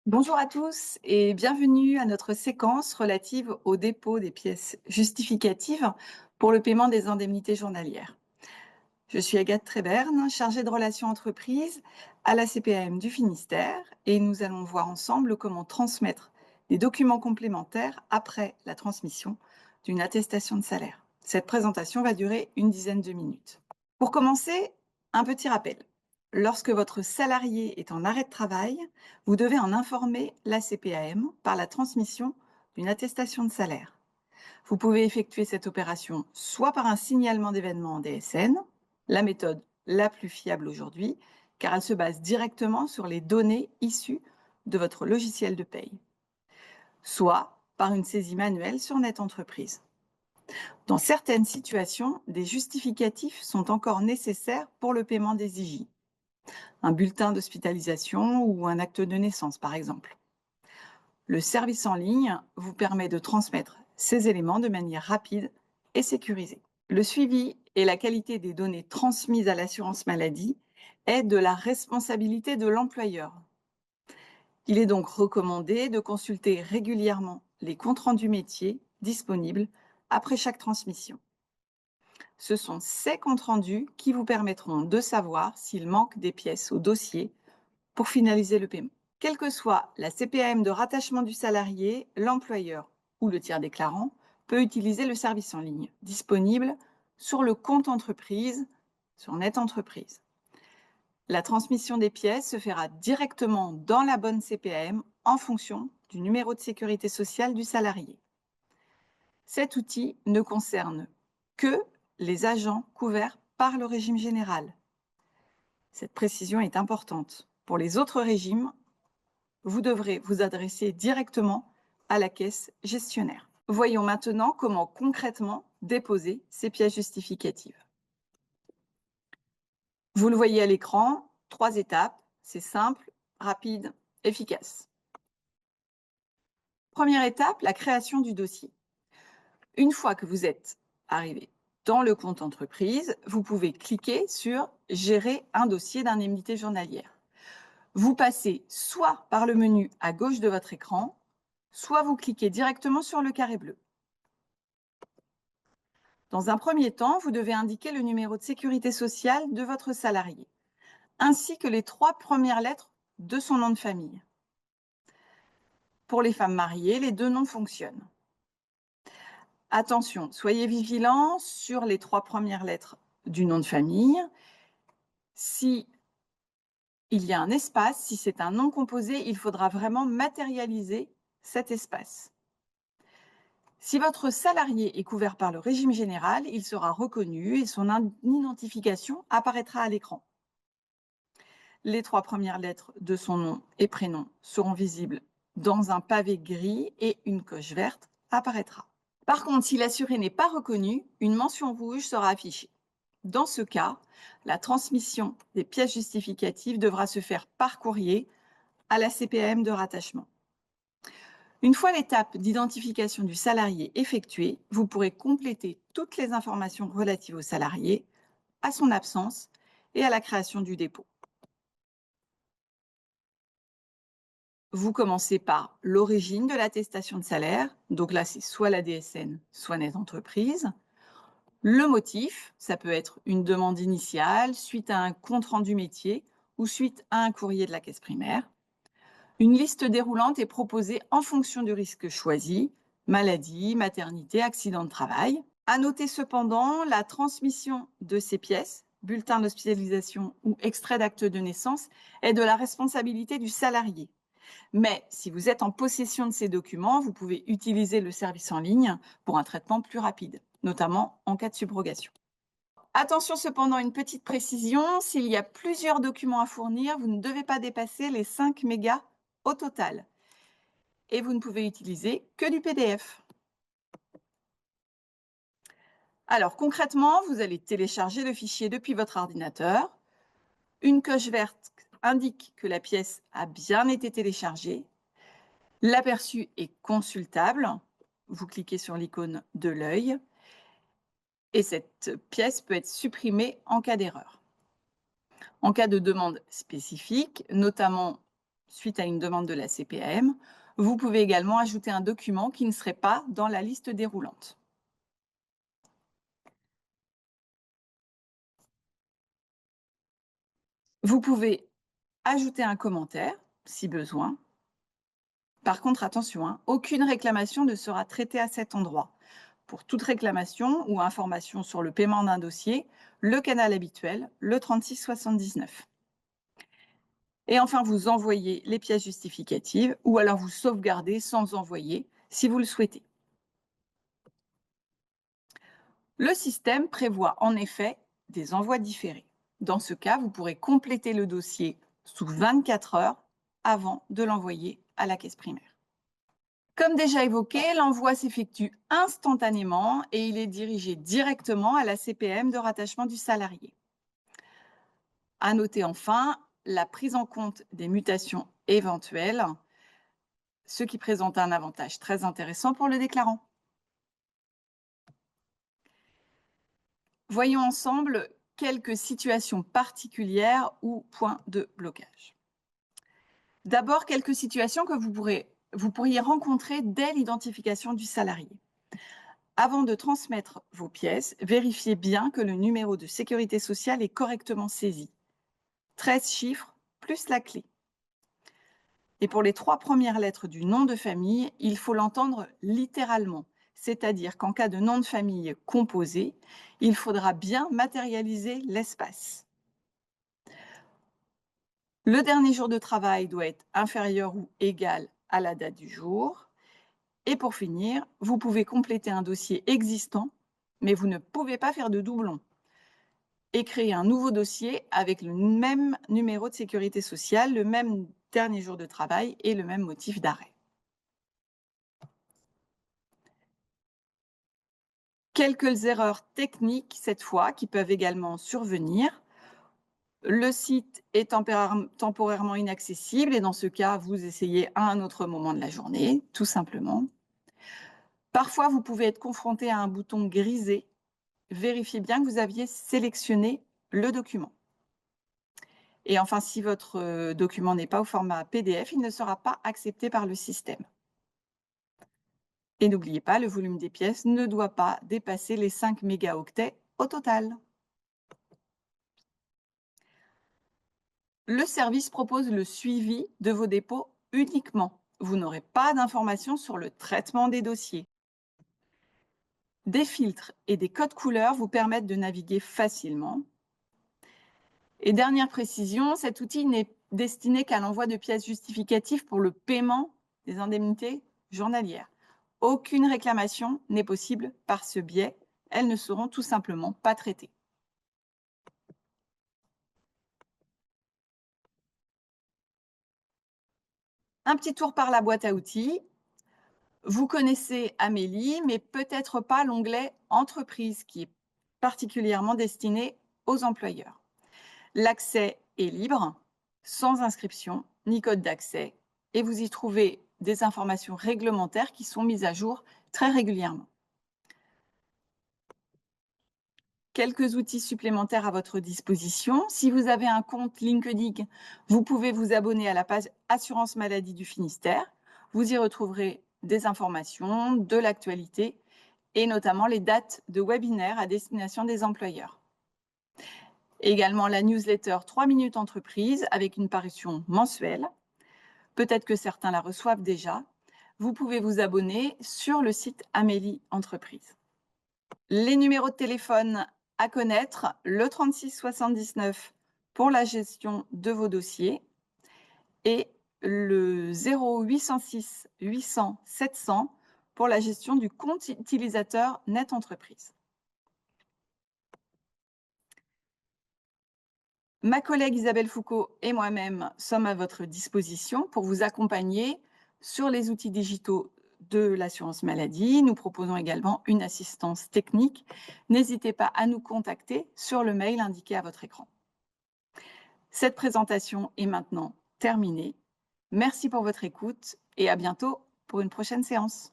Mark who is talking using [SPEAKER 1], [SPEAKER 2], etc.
[SPEAKER 1] Bonjour à tous et bienvenue à notre séquence relative au dépôt des pièces justificatives pour le paiement des indemnités journalières. Je suis Agathe Tréberne, chargée de relations entreprises à la CPAM du Finistère et nous allons voir ensemble comment transmettre des documents complémentaires après la transmission d'une attestation de salaire. Cette présentation va durer une dizaine de minutes. Pour commencer, un petit rappel. Lorsque votre salarié est en arrêt de travail, vous devez en informer la CPAM par la transmission d'une attestation de salaire. Vous pouvez effectuer cette opération soit par un signalement d'événement en DSN, la méthode la plus fiable aujourd'hui, car elle se base directement sur les données issues de votre logiciel de paye, soit par une saisie manuelle sur Net Entreprise. Dans certaines situations, des justificatifs sont encore nécessaires pour le paiement des IJ. Un bulletin d'hospitalisation ou un acte de naissance, par exemple. Le service en ligne vous permet de transmettre ces éléments de manière rapide et sécurisée. Le suivi et la qualité des données transmises à l'assurance maladie est de la responsabilité de l'employeur. Il est donc recommandé de consulter régulièrement les comptes rendus métiers disponibles après chaque transmission. Ce sont ces comptes rendus qui vous permettront de savoir s'il manque des pièces au dossier pour finaliser le paiement. Quelle que soit la CPAM de rattachement du salarié, l'employeur ou le tiers déclarant peut utiliser le service en ligne disponible sur le compte entreprise, sur Net Entreprise. La transmission des pièces se fera directement dans la bonne CPAM en fonction du numéro de sécurité sociale du salarié. Cet outil ne concerne que les agents couverts par le régime général. Cette précision est importante. Pour les autres régimes, vous devrez vous adresser directement à la caisse gestionnaire. Voyons maintenant comment concrètement déposer ces pièces justificatives. Vous le voyez à l'écran, 3 étapes, c'est simple, rapide, efficace. Première étape, la création du dossier. Une fois que vous êtes arrivé dans le compte entreprise, vous pouvez cliquer sur « Gérer un dossier d'indemnité journalière ». Vous passez soit par le menu à gauche de votre écran, soit vous cliquez directement sur le carré bleu. Dans un premier temps, vous devez indiquer le numéro de sécurité sociale de votre salarié, ainsi que les 3 premières lettres de son nom de famille. Pour les femmes mariées, les 2 noms fonctionnent. Attention, soyez vigilants sur les 3 premières lettres du nom de famille. Si il y a un espace, si c'est un nom composé, il faudra vraiment matérialiser cet espace. Si votre salarié est couvert par le régime général, il sera reconnu et son identification apparaîtra à l'écran. Les 3 premières lettres de son nom et prénom seront visibles dans un pavé gris et une coche verte apparaîtra. Par contre, si l'assuré n'est pas reconnu, une mention rouge sera affichée. Dans ce cas, la transmission des pièces justificatives devra se faire par courrier à la CPAM de rattachement. Une fois l'étape d'identification du salarié effectuée, vous pourrez compléter toutes les informations relatives au salarié, à son absence et à la création du dépôt. Vous commencez par l'origine de l'attestation de salaire, donc là c'est soit la DSN, soit Net Entreprise. Le motif, ça peut être une demande initiale, suite à un compte-rendu métier ou suite à un courrier de la caisse primaire. Une liste déroulante est proposée en fonction du risque choisi, maladie, maternité, accident de travail. À noter cependant, la transmission de ces pièces, bulletin d'hospitalisation ou extrait d'acte de naissance, est de la responsabilité du salarié. Mais si vous êtes en possession de ces documents, vous pouvez utiliser le service en ligne pour un traitement plus rapide, notamment en cas de subrogation. Attention cependant, une petite précision, s'il y a plusieurs documents à fournir, vous ne devez pas dépasser les 5 mégas au total. Et vous ne pouvez utiliser que du PDF. Alors concrètement, vous allez télécharger le fichier depuis votre ordinateur. Une coche verte indique que la pièce a bien été téléchargée. L'aperçu est consultable. Vous cliquez sur l'icône de l'œil et cette pièce peut être supprimée en cas d'erreur. En cas de demande spécifique, notamment suite à une demande de la CPAM. Vous pouvez également ajouter un document qui ne serait pas dans la liste déroulante. Vous pouvez ajouter un commentaire, si besoin. Par contre, attention, hein, aucune réclamation ne sera traitée à cet endroit. Pour toute réclamation ou information sur le paiement d'un dossier, le canal habituel, le 3679. Et enfin, vous envoyez les pièces justificatives ou alors vous sauvegardez sans envoyer si vous le souhaitez. Le système prévoit en effet des envois différés. Dans ce cas, vous pourrez compléter le dossier sous 24 heures avant de l'envoyer à la caisse primaire. Comme déjà évoqué, l'envoi s'effectue instantanément et il est dirigé directement à la CPM de rattachement du salarié. À noter enfin la prise en compte des mutations éventuelles, ce qui présente un avantage très intéressant pour le déclarant. Voyons ensemble quelques situations particulières ou points de blocage. D'abord, quelques situations que vous pourriez rencontrer dès l'identification du salarié. Avant de transmettre vos pièces, vérifiez bien que le numéro de sécurité sociale est correctement saisi. 13 chiffres plus la clé. Et pour les 3 premières lettres du nom de famille, il faut l'entendre littéralement. C'est-à-dire qu'en cas de nom de famille composé, il faudra bien matérialiser l'espace. Le dernier jour de travail doit être inférieur ou égal à la date du jour. Et pour finir, vous pouvez compléter un dossier existant, mais vous ne pouvez pas faire de doublons. Et créer un nouveau dossier avec le même numéro de sécurité sociale, le même dernier jour de travail et le même motif d'arrêt. Quelques erreurs techniques cette fois qui peuvent également survenir. Le site est temporairement inaccessible et dans ce cas, vous essayez à un autre moment de la journée, tout simplement. Parfois, vous pouvez être confronté à un bouton grisé. Vérifiez bien que vous aviez sélectionné le document. Et enfin, si votre document n'est pas au format PDF, il ne sera pas accepté par le système. Et n'oubliez pas, le volume des pièces ne doit pas dépasser les 5 mégaoctets au total. Le service propose le suivi de vos dépôts uniquement. Vous n'aurez pas d'informations sur le traitement des dossiers. Des filtres et des codes couleurs vous permettent de naviguer facilement. Et dernière précision, cet outil n'est destiné qu'à l'envoi de pièces justificatives pour le paiement des indemnités journalières. Aucune réclamation n'est possible par ce biais. Elles ne seront tout simplement pas traitées. Un petit tour par la boîte à outils. Vous connaissez Amélie, mais peut-être pas l'onglet Entreprise, qui est particulièrement destiné aux employeurs. L'accès est libre, sans inscription ni code d'accès, et vous y trouvez des informations réglementaires qui sont mises à jour très régulièrement. Quelques outils supplémentaires à votre disposition. Si vous avez un compte LinkedIn, vous pouvez vous abonner à la page Assurance Maladie du Finistère. Vous y retrouverez des informations, de l'actualité et notamment les dates de webinaires à destination des employeurs. Également la newsletter 3 minutes entreprise avec une parution mensuelle. Peut-être que certains la reçoivent déjà. Vous pouvez vous abonner sur le site Amélie Entreprise. Les numéros de téléphone à connaître, le 3679 pour la gestion de vos dossiers et le 0806 800 700 pour la gestion du compte utilisateur Net Entreprise. Ma collègue Isabelle Foucault et moi-même sommes à votre disposition pour vous accompagner sur les outils digitaux de l'assurance maladie. Nous proposons également une assistance technique. N'hésitez pas à nous contacter sur le mail indiqué à votre écran. Cette présentation est maintenant terminée. Merci pour votre écoute et à bientôt pour une prochaine séance.